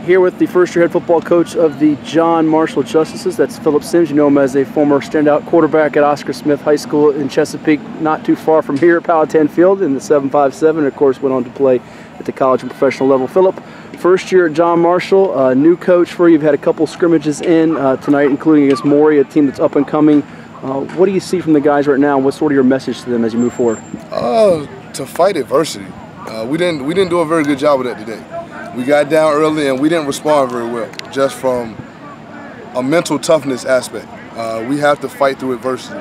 Here with the first-year head football coach of the John Marshall Justices. That's Phillip. You know him as a former standout quarterback at Oscar Smith High School in Chesapeake, not too far from here at Powhatan Field in the 757, and of course went on to play at the college and professional level. Phillip, first year at John Marshall, new coach for you. You've had a couple scrimmages in tonight, including against Maury, a team that's up and coming. What do you see from the guys right now? What's sort of your message to them as you move forward? To fight adversity. We didn't do a very good job of that today. We got down early and we didn't respond very well, just from a mental toughness aspect. We have to fight through adversity.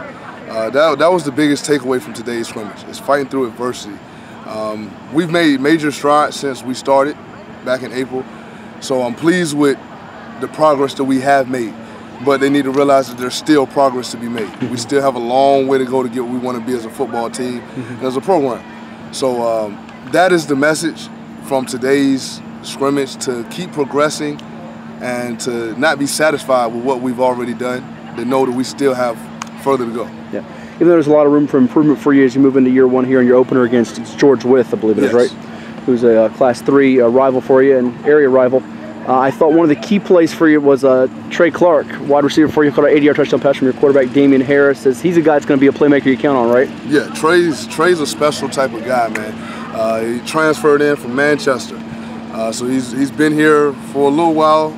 That was the biggest takeaway from today's scrimmage, is fighting through adversity. We've made major strides since we started back in April, so I'm pleased with the progress that we have made. But they need to realize that there's still progress to be made. We still have a long way to go to get where we want to be as a football team and as a program. So that is the message from today's scrimmage, to keep progressing and to not be satisfied with what we've already done, to know that we still have further to go. Yeah. Even though there's a lot of room for improvement for you as you move into year one here in your opener against George Wythe, I believe it is, right? Who's a Class 3 rival for you and area rival. I thought one of the key plays for you was Trey Clark, wide receiver for you, caught an 80-yard touchdown pass from your quarterback, Damian Harris. Says he's a guy that's going to be a playmaker you count on, right? Yeah, Trey's a special type of guy, man. He transferred in from Manchester. So he's been here for a little while.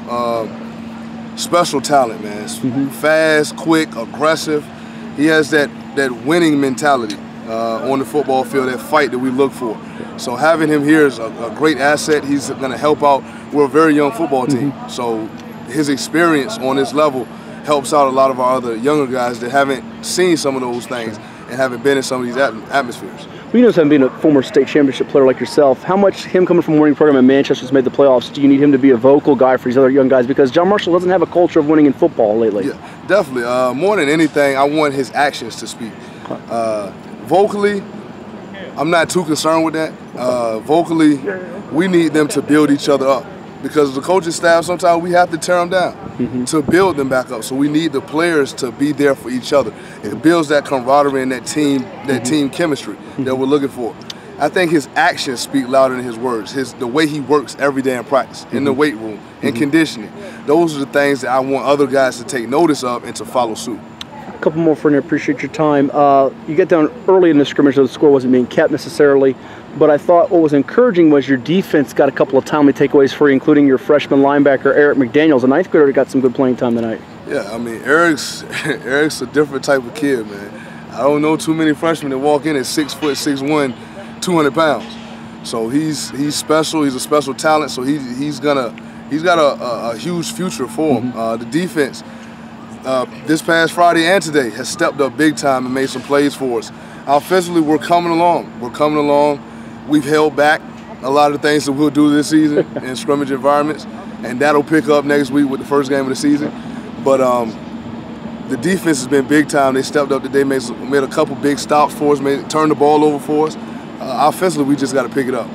Special talent, man. Fast, quick, aggressive. He has that winning mentality on the football field, that fight that we look for. So having him here is a great asset. He's going to help out. We're a very young football team, so his experience on this level helps out a lot of our other younger guys that haven't seen some of those things and haven't been in some of these atmospheres. Well, you know, him being a former state championship player like yourself, how much him coming from a winning program in Manchester has made the playoffs, do you need him to be a vocal guy for these other young guys? Because John Marshall doesn't have a culture of winning in football lately. Yeah, definitely. More than anything, I want his actions to speak. Vocally, I'm not too concerned with that. Vocally, we need them to build each other up, because the coaching staff, sometimes we have to tear them down to build them back up. So we need the players to be there for each other. It builds that camaraderie and that team chemistry that we're looking for. I think his actions speak louder than his words. The way he works every day in practice, in the weight room, in conditioning. Those are the things that I want other guys to take notice of and to follow suit. A couple more for you. Appreciate your time. You get down early in the scrimmage, so the score wasn't being kept necessarily, but I thought what was encouraging was your defense got a couple of timely takeaways for you, including your freshman linebacker Eric McDaniels, a ninth grader, got some good playing time tonight. Yeah, I mean, Eric's a different type of kid, man. I don't know too many freshmen that walk in at 6 foot, 6'1", 200 pounds. So he's special. He's a special talent. So he's got a huge future for him. The defense, this past Friday and today, has stepped up big time and made some plays for us. Offensively, we're coming along. We've held back a lot of the things that we'll do this season in scrimmage environments, and that'll pick up next week with the first game of the season. But the defense has been big time. They stepped up today, made a couple big stops for us, turned the ball over for us. Offensively, we just got to pick it up.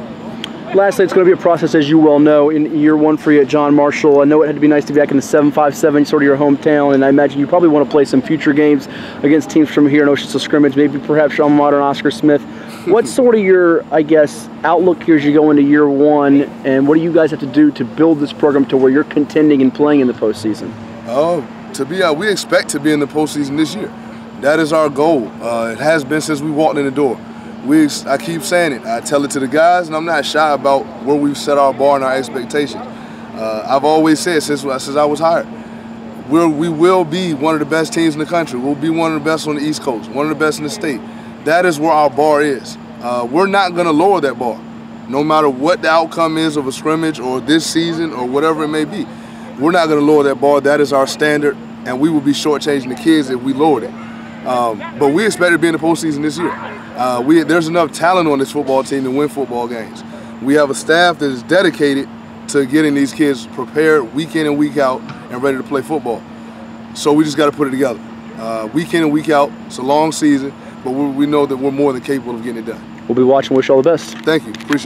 Lastly, it's going to be a process, as you well know, in year one for you at John Marshall. I know it had to be nice to be back in the 757, sort of your hometown, and I imagine you probably want to play some future games against teams from here in Oceansville scrimmage, maybe perhaps your alma mater and Oscar Smith. What's sort of your, I guess, outlook here as you go into year one, and what do you guys have to do to build this program to where you're contending and playing in the postseason? We expect to be in the postseason this year. That is our goal. It has been since we walked in the door. I keep saying it. I tell it to the guys, and I'm not shy about where we've set our bar and our expectations. I've always said since I was hired, we will be one of the best teams in the country. We'll be one of the best on the East Coast, one of the best in the state. That is where our bar is. We're not going to lower that bar, no matter what the outcome is of a scrimmage or this season or whatever it may be. We're not going to lower that bar. That is our standard, and we will be shortchanging the kids if we lowered it. But we expect to be in the postseason this year. There's enough talent on this football team to win football games. We have a staff that is dedicated to getting these kids prepared week in and week out and ready to play football. So we just got to put it together. Week in and week out, it's a long season, but we know that we're more than capable of getting it done. We'll be watching. Wish you all the best. Thank you. Appreciate it.